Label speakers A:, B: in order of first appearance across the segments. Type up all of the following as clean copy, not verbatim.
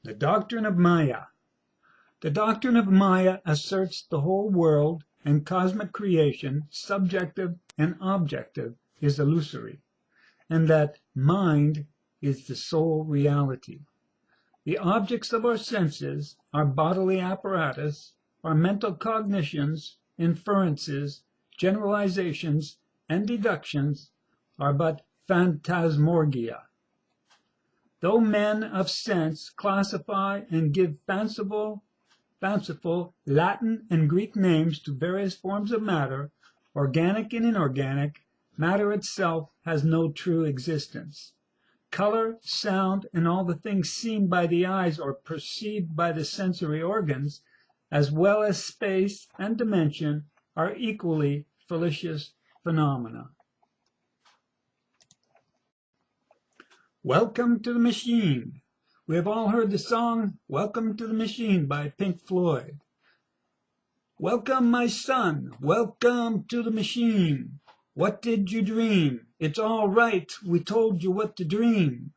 A: The doctrine of Maya. The doctrine of Maya asserts the whole world and cosmic creation, subjective and objective, is illusory, and that mind is the sole reality. The objects of our senses, our bodily apparatus, our mental cognitions, inferences, generalizations, and deductions are but phantasmorgia. Though men of sense classify and give fanciful Latin and Greek names to various forms of matter, organic and inorganic, matter itself has no true existence. Color, sound, and all the things seen by the eyes or perceived by the sensory organs, as well as space and dimension, are equally fallacious phenomena. Welcome to the Machine. We have all heard the song Welcome to the Machine by Pink Floyd. Welcome, my son. Welcome to the machine. What did you dream? It's all right. We told you what to dream.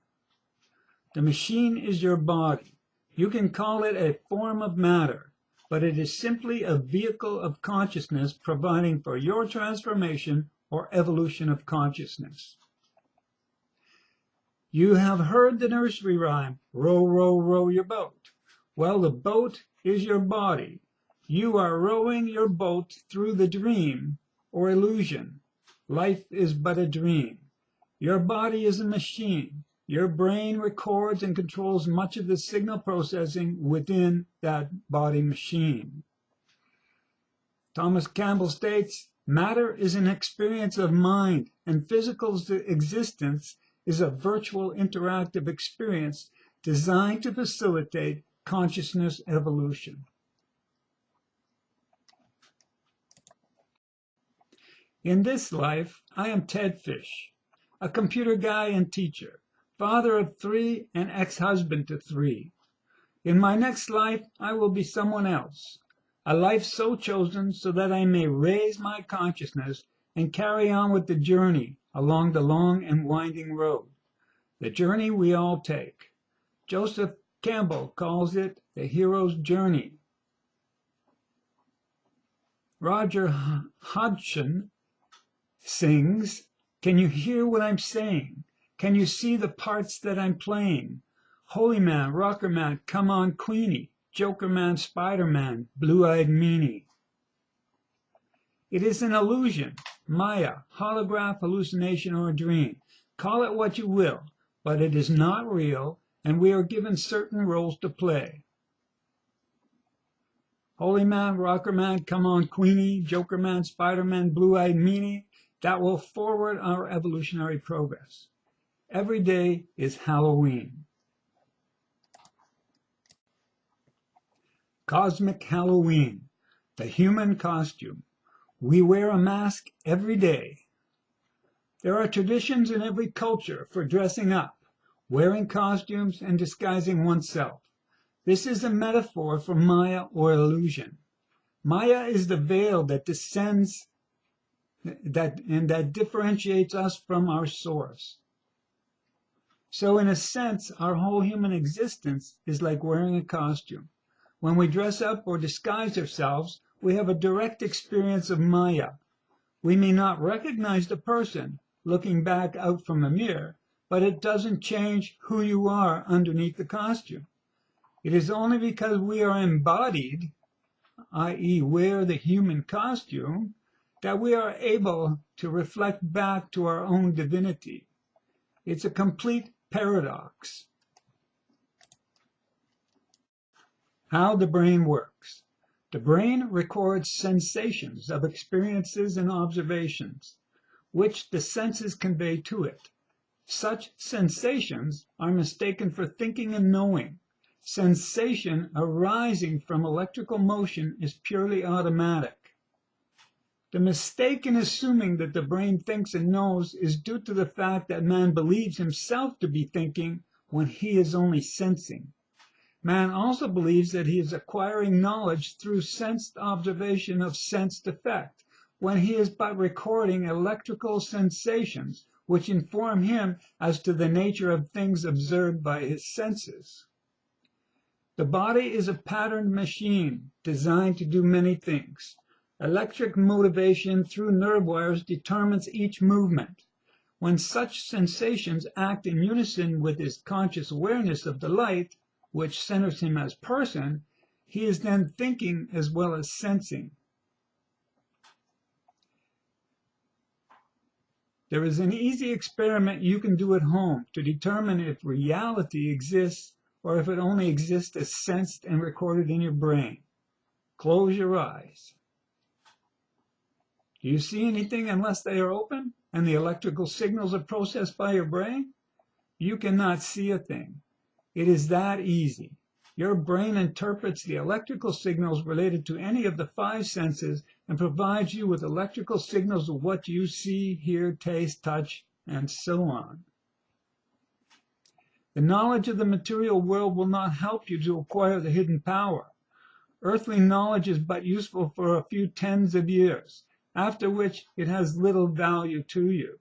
A: The machine is your body. You can call it a form of matter, but it is simply a vehicle of consciousness providing for your transformation or evolution of consciousness. You have heard the nursery rhyme, row, row, row your boat. Well, the boat is your body. You are rowing your boat through the dream or illusion. Life is but a dream. Your body is a machine. Your brain records and controls much of the signal processing within that body machine. Thomas Campbell states, matter is an experience of mind, and physical existence is a virtual interactive experience designed to facilitate consciousness evolution. In this life, I am Ted Fish, a computer guy and teacher, father of 3 and ex-husband to 3. In my next life, I will be someone else, a life so chosen so that I may raise my consciousness and carry on with the journey along the long and winding road, the journey we all take. Joseph Campbell calls it the hero's journey. Roger Hodgson sings, can you hear what I'm saying? Can you see the parts that I'm playing? Holy man, rocker man, come on Queenie, Joker man, Spider man, blue-eyed meanie. It is an illusion, Maya, holograph, hallucination, or a dream. Call it what you will, but it is not real, and we are given certain roles to play. Holy man, rocker man, come on Queenie, Joker man, Spider man, blue-eyed meanie, that will forward our evolutionary progress. Every day is Halloween. Cosmic Halloween, the human costume. We wear a mask every day. There are traditions in every culture for dressing up, wearing costumes, and disguising oneself. This is a metaphor for Maya or illusion. Maya is the veil that descends that differentiates us from our source. So in a sense, our whole human existence is like wearing a costume. When we dress up or disguise ourselves, we have a direct experience of Maya. We may not recognize the person looking back out from a mirror, but it doesn't change who you are underneath the costume. It is only because we are embodied, i.e. wear the human costume, that we are able to reflect back to our own divinity. It's a complete paradox. How the brain works. The brain records sensations of experiences and observations, which the senses convey to it. Such sensations are mistaken for thinking and knowing. Sensation arising from electrical motion is purely automatic. The mistake in assuming that the brain thinks and knows is due to the fact that man believes himself to be thinking when he is only sensing. Man also believes that he is acquiring knowledge through sensed observation of sensed effect, when he is but recording electrical sensations which inform him as to the nature of things observed by his senses. The body is a patterned machine designed to do many things. Electric motivation through nerve wires determines each movement. When such sensations act in unison with his conscious awareness of the light, which centers him as person, he is then thinking as well as sensing. There is an easy experiment you can do at home to determine if reality exists or if it only exists as sensed and recorded in your brain. Close your eyes. Do you see anything unless they are open and the electrical signals are processed by your brain? You cannot see a thing. It is that easy. Your brain interprets the electrical signals related to any of the 5 senses and provides you with electrical signals of what you see, hear, taste, touch, and so on. The knowledge of the material world will not help you to acquire the hidden power. Earthly knowledge is but useful for a few tens of years, after which it has little value to you.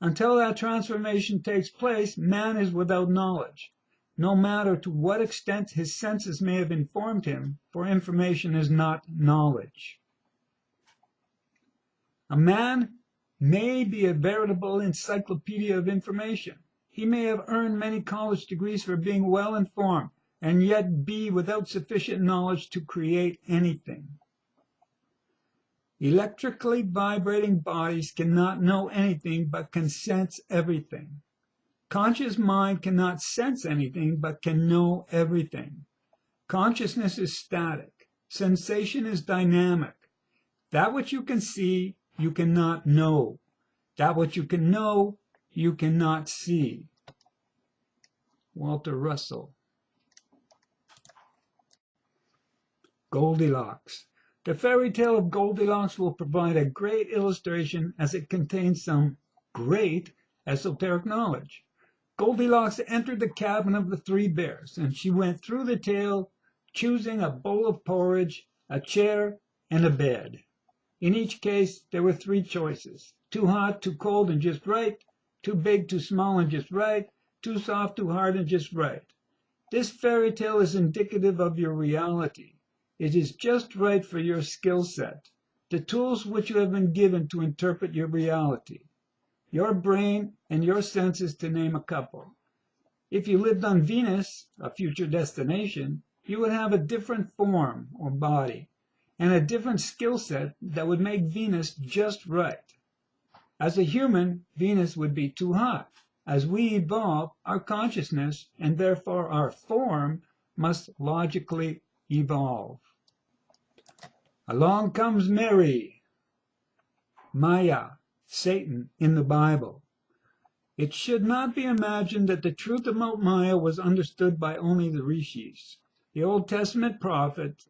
A: Until that transformation takes place, man is without knowledge, no matter to what extent his senses may have informed him, for information is not knowledge. A man may be a veritable encyclopedia of information. He may have earned many college degrees for being well informed, and yet be without sufficient knowledge to create anything. Electrically vibrating bodies cannot know anything but can sense everything. Conscious mind cannot sense anything but can know everything. Consciousness is static. Sensation is dynamic. That which you can see, you cannot know. That which you can know, you cannot see. Walter Russell. Goldilocks. The fairy tale of Goldilocks will provide a great illustration as it contains some great esoteric knowledge. Goldilocks entered the cabin of the 3 bears, and she went through the tale choosing a bowl of porridge, a chair, and a bed. In each case, there were 3 choices: too hot, too cold, and just right; too big, too small, and just right; too soft, too hard, and just right. This fairy tale is indicative of your reality. It is just right for your skill set, the tools which you have been given to interpret your reality, your brain and your senses, to name a couple. If you lived on Venus, a future destination, you would have a different form or body, and a different skill set that would make Venus just right. As a human, Venus would be too hot. As we evolve, our consciousness, and therefore our form, must logically evolve. Along comes Mary, Maya, Satan in the Bible. It should not be imagined that the truth about Maya was understood by only the rishis. The Old Testament prophet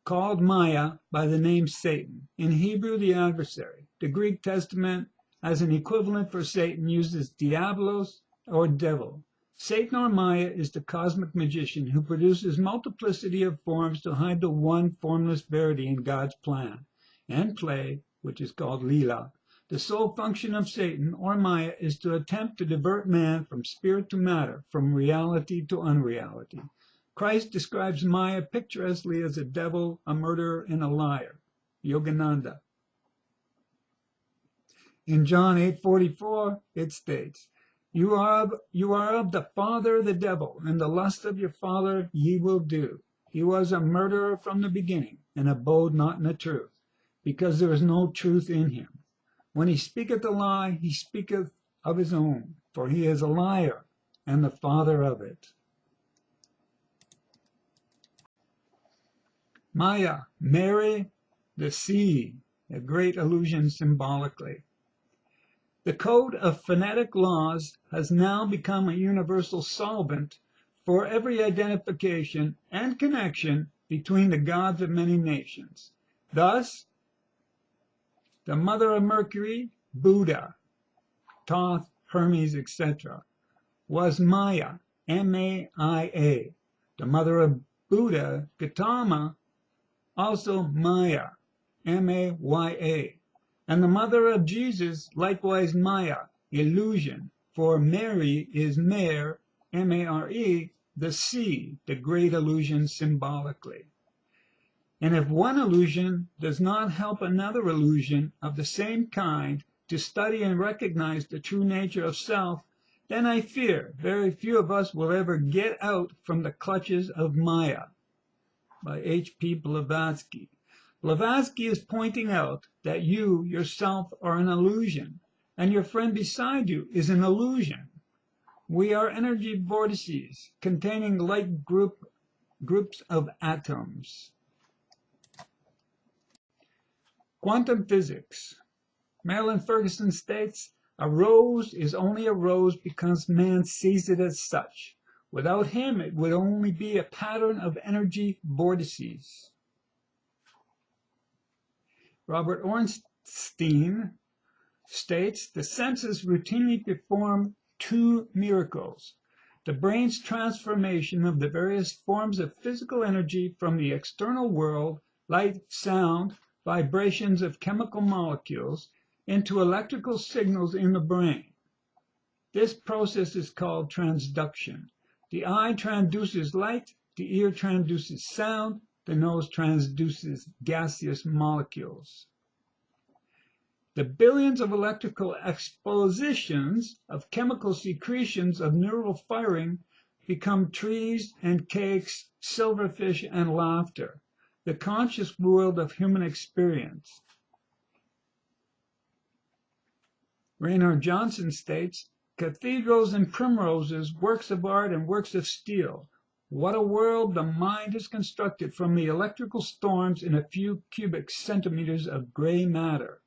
A: called Maya by the name Satan, in Hebrew the adversary. The Greek Testament, as an equivalent for Satan, uses diabolos or devil. Satan or Maya is the cosmic magician who produces multiplicity of forms to hide the one formless verity in God's plan and play, which is called Lila. The sole function of Satan or Maya is to attempt to divert man from spirit to matter, from reality to unreality. Christ describes Maya picturesquely as a devil, a murderer, and a liar. Yogananda. In John 8:44, it states, You are of the father the devil, and the lust of your father ye will do. He was a murderer from the beginning, and abode not in the truth, because there is no truth in him. When he speaketh a lie, he speaketh of his own, for he is a liar, and the father of it. Maya, Mary, the sea, a great illusion symbolically. The code of phonetic laws has now become a universal solvent for every identification and connection between the gods of many nations. Thus, the mother of Mercury, Buddha, Thoth, Hermes, etc., was Maya, M-A-I-A. The mother of Buddha, Gautama, also Maya, M-A-Y-A. And the mother of Jesus, likewise Maya, illusion, for Mary is Mare, M-A-R-E, the sea, the great illusion symbolically. And if one illusion does not help another illusion of the same kind to study and recognize the true nature of self, then I fear very few of us will ever get out from the clutches of Maya. By H.P. Blavatsky. Blavatsky is pointing out that you yourself are an illusion, and your friend beside you is an illusion. We are energy vortices containing like groups of atoms. Quantum physics. Marilyn Ferguson states, a rose is only a rose because man sees it as such. Without him, it would only be a pattern of energy vortices. Robert Ornstein states, the senses routinely perform two miracles. The brain's transformation of the various forms of physical energy from the external world, light, sound, vibrations of chemical molecules, into electrical signals in the brain. This process is called transduction. The eye transduces light, the ear transduces sound, the nose transduces gaseous molecules. The billions of electrical expositions of chemical secretions of neural firing become trees and cakes, silverfish and laughter, the conscious world of human experience. Raynard Johnson states, cathedrals and primroses, works of art and works of steel. What a world the mind has constructed from the electrical storms in a few cubic centimeters of gray matter.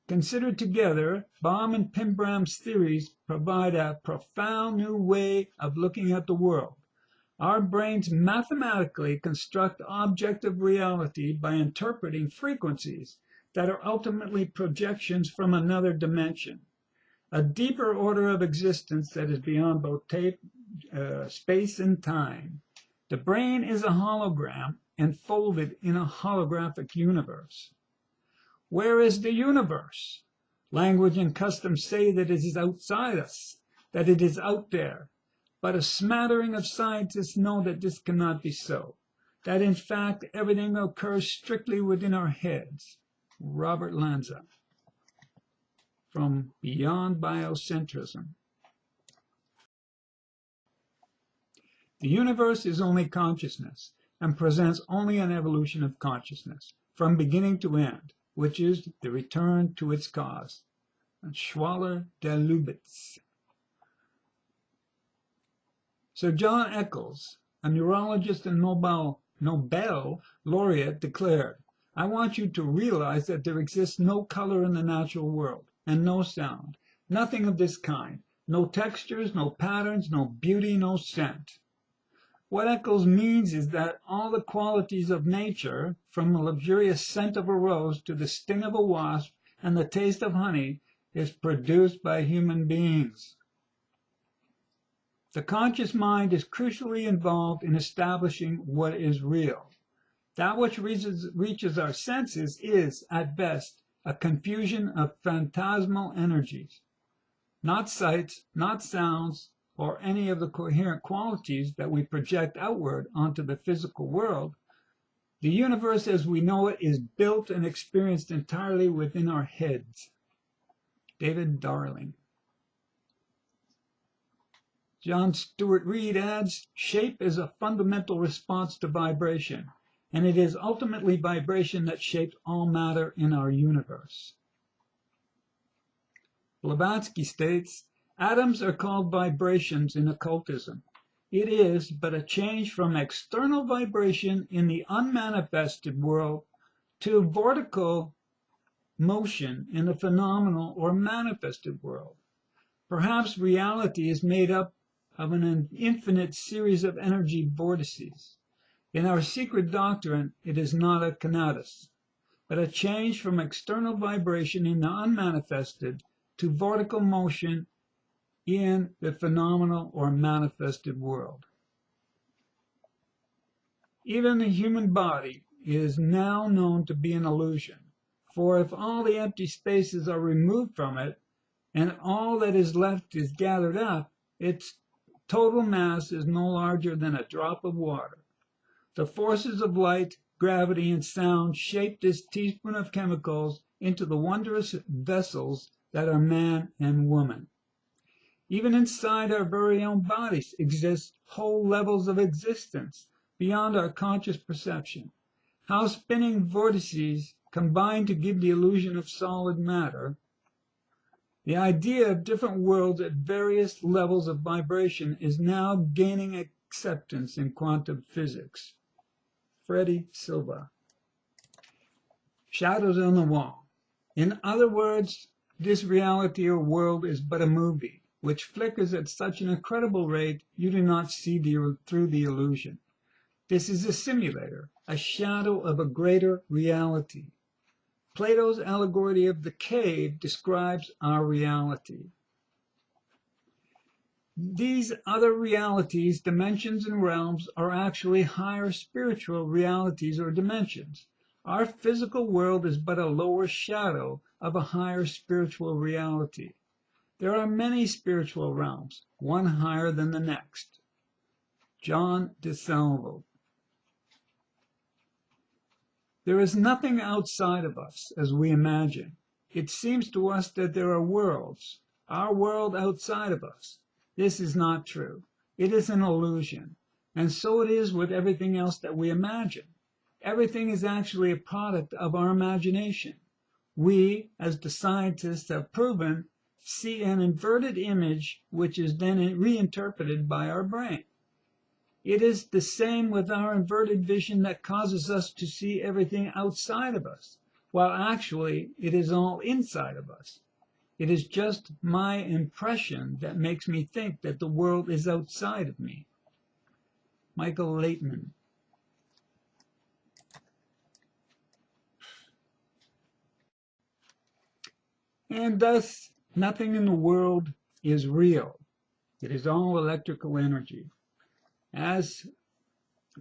A: Considered together, Baum and Pimbram's theories provide a profound new way of looking at the world. Our brains mathematically construct objective reality by interpreting frequencies that are ultimately projections from another dimension, a deeper order of existence that is beyond both space and time. The brain is a hologram enfolded in a holographic universe. Where is the universe? Language and custom say that it is outside us, that it is out there. But a smattering of scientists know that this cannot be so, that in fact everything occurs strictly within our heads. Robert Lanza, from Beyond Biocentrism. The universe is only consciousness, and presents only an evolution of consciousness, from beginning to end, which is the return to its cause. And Schwaller de Lubitz. Sir John Eccles, a neurologist and Nobel laureate, declared, I want you to realize that there exists no color in the natural world, and no sound, nothing of this kind, no textures, no patterns, no beauty, no scent. What Eccles means is that all the qualities of nature, from the luxurious scent of a rose to the sting of a wasp and the taste of honey, is produced by human beings. The conscious mind is crucially involved in establishing what is real. That which reaches our senses is, at best, a confusion of phantasmal energies. Not sights, not sounds, or any of the coherent qualities that we project outward onto the physical world. The universe as we know it is built and experienced entirely within our heads. David Darling. John Stuart Reid adds, shape is a fundamental response to vibration, and it is ultimately vibration that shapes all matter in our universe. Blavatsky states, atoms are called vibrations in occultism. It is but a change from external vibration in the unmanifested world to vertical motion in the phenomenal or manifested world. Perhaps reality is made up of an infinite series of energy vortices. In our secret doctrine, it is not a conatus, but a change from external vibration in the unmanifested to vertical motion in the phenomenal or manifested world. Even the human body is now known to be an illusion, for if all the empty spaces are removed from it, and all that is left is gathered up, its total mass is no larger than a drop of water. The forces of light, gravity, and sound shape this teaspoon of chemicals into the wondrous vessels that are man and woman. Even inside our very own bodies exist whole levels of existence beyond our conscious perception. How spinning vortices combine to give the illusion of solid matter. The idea of different worlds at various levels of vibration is now gaining acceptance in quantum physics. Freddie Silva. Shadows on the wall. In other words, this reality or world is but a movie, which flickers at such an incredible rate you do not see through the illusion. This is a simulator, a shadow of a greater reality. Plato's allegory of the cave describes our reality. These other realities, dimensions, and realms are actually higher spiritual realities or dimensions. Our physical world is but a lower shadow of a higher spiritual reality. There are many spiritual realms, one higher than the next. John DeSalvo. There is nothing outside of us as we imagine. It seems to us that there are worlds, our world outside of us. This is not true. It is an illusion, and so it is with everything else that we imagine. Everything is actually a product of our imagination. We, as the scientists have proven, see an inverted image which is then reinterpreted by our brain. It is the same with our inverted vision that causes us to see everything outside of us, while actually it is all inside of us. It is just my impression that makes me think that the world is outside of me. Michael Laitman. And thus, nothing in the world is real. It is all electrical energy, as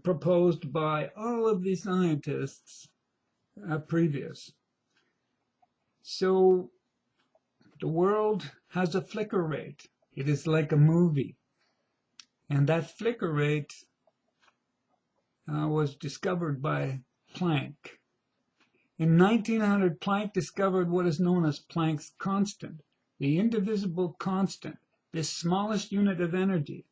A: proposed by all of the scientists previous. So the world has a flicker rate. It is like a movie. And that flicker rate was discovered by Planck. In 1900, Planck discovered what is known as Planck's constant, the indivisible constant, this smallest unit of energy.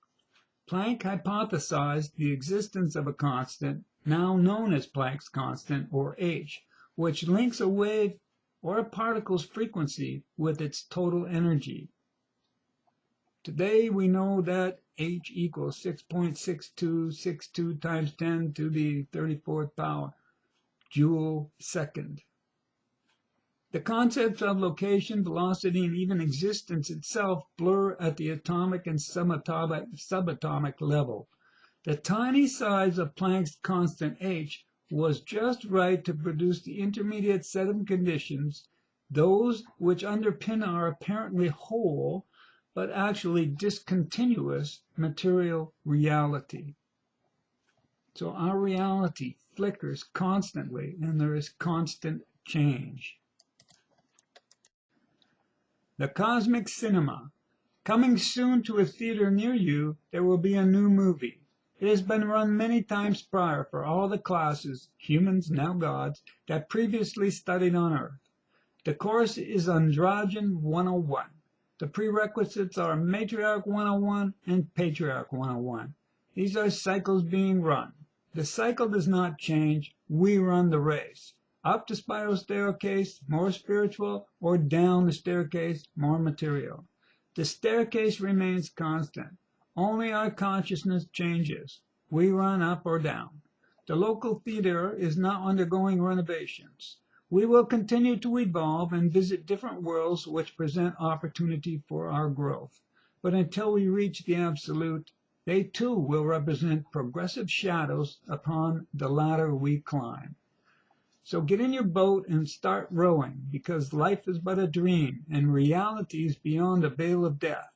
A: Planck hypothesized the existence of a constant, now known as Planck's constant, or h, which links a wave or a particle's frequency with its total energy. Today we know that h equals 6.6262 times 10 to the 34th power joule second. The concepts of location, velocity, and even existence itself blur at the atomic and subatomic level. The tiny size of Planck's constant h was just right to produce the intermediate set of conditions, those which underpin our apparently whole, but actually discontinuous material reality. So our reality flickers constantly, and there is constant change. The Cosmic Cinema. Coming soon to a theater near you, there will be a new movie. It has been run many times prior for all the classes, humans, now gods, that previously studied on Earth. The course is Androgen 101. The prerequisites are Matriarch 101 and Patriarch 101. These are cycles being run. The cycle does not change. We run the race. Up the spiral staircase, more spiritual, or down the staircase, more material. The staircase remains constant. Only our consciousness changes. We run up or down. The local theater is now undergoing renovations. We will continue to evolve and visit different worlds which present opportunity for our growth. But until we reach the absolute, they too will represent progressive shadows upon the ladder we climb. So get in your boat and start rowing, because life is but a dream, and reality is beyond the veil of death.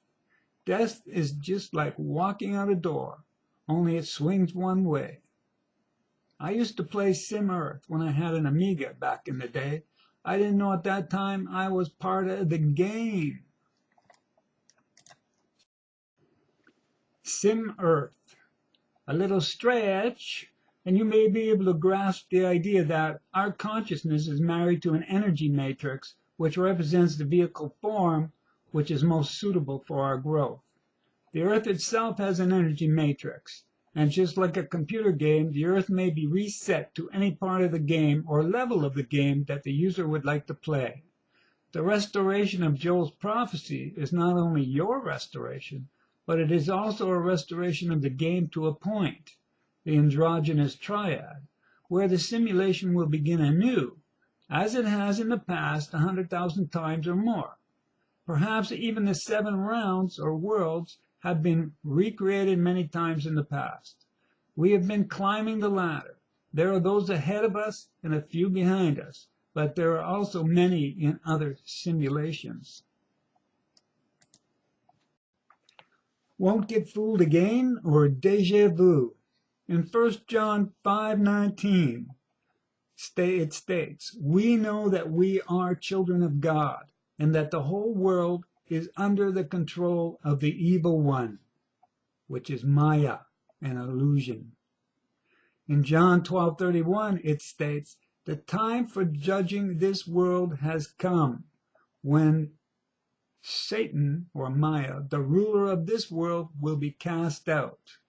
A: Death is just like walking out a door, only it swings one way. I used to play Sim Earth when I had an Amiga back in the day. I didn't know at that time I was part of the game. Sim Earth. A little stretch, and you may be able to grasp the idea that our consciousness is married to an energy matrix which represents the vehicle form which is most suitable for our growth. The Earth itself has an energy matrix, and just like a computer game, the Earth may be reset to any part of the game or level of the game that the user would like to play. The restoration of Joel's prophecy is not only your restoration, but it is also a restoration of the game to a point, the androgynous triad, where the simulation will begin anew, as it has in the past 100,000 times or more. Perhaps even the 7 rounds or worlds have been recreated many times in the past. We have been climbing the ladder. There are those ahead of us and a few behind us, but there are also many in other simulations. Won't get fooled again, or déjà vu. In 1 John 5:19, it states, "We know that we are children of God, and that the whole world is under the control of the evil one," which is Maya, an illusion. In John 12:31, it states, "The time for judging this world has come, when Satan, or Maya, the ruler of this world, will be cast out."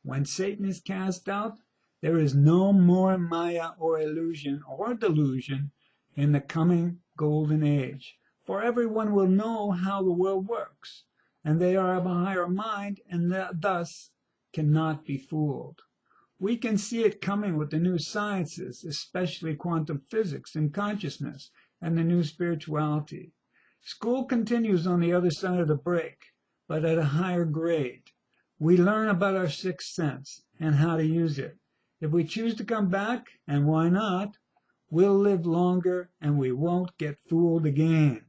A: When Satan is cast out, there is no more Maya or illusion or delusion in the coming golden age, for everyone will know how the world works, and they are of a higher mind and thus cannot be fooled. We can see it coming with the new sciences, especially quantum physics and consciousness and the new spirituality. School continues on the other side of the break, but at a higher grade. We learn about our sixth sense and how to use it. If we choose to come back, and why not, we'll live longer and we won't get fooled again.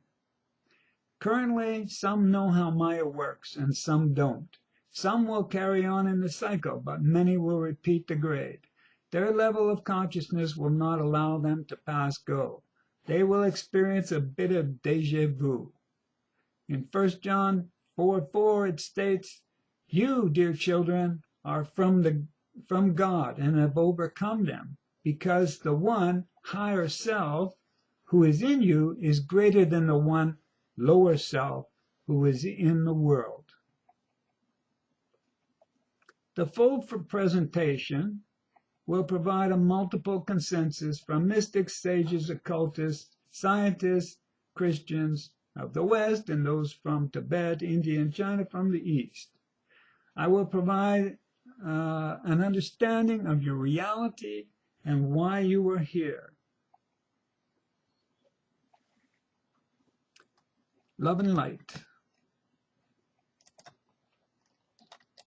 A: Currently, some know how Maya works and some don't. Some will carry on in the cycle, but many will repeat the grade. Their level of consciousness will not allow them to pass go. They will experience a bit of déjà vu. In 1 John 4:4 it states, "You, dear children, are from God and have overcome them, because the one, higher self, who is in you is greater than the one, lower self, who is in the world." The full presentation will provide a multiple consensus from mystics, sages, occultists, scientists, Christians of the West, and those from Tibet, India, and China from the East. I will provide an understanding of your reality and why you are here. Love and light.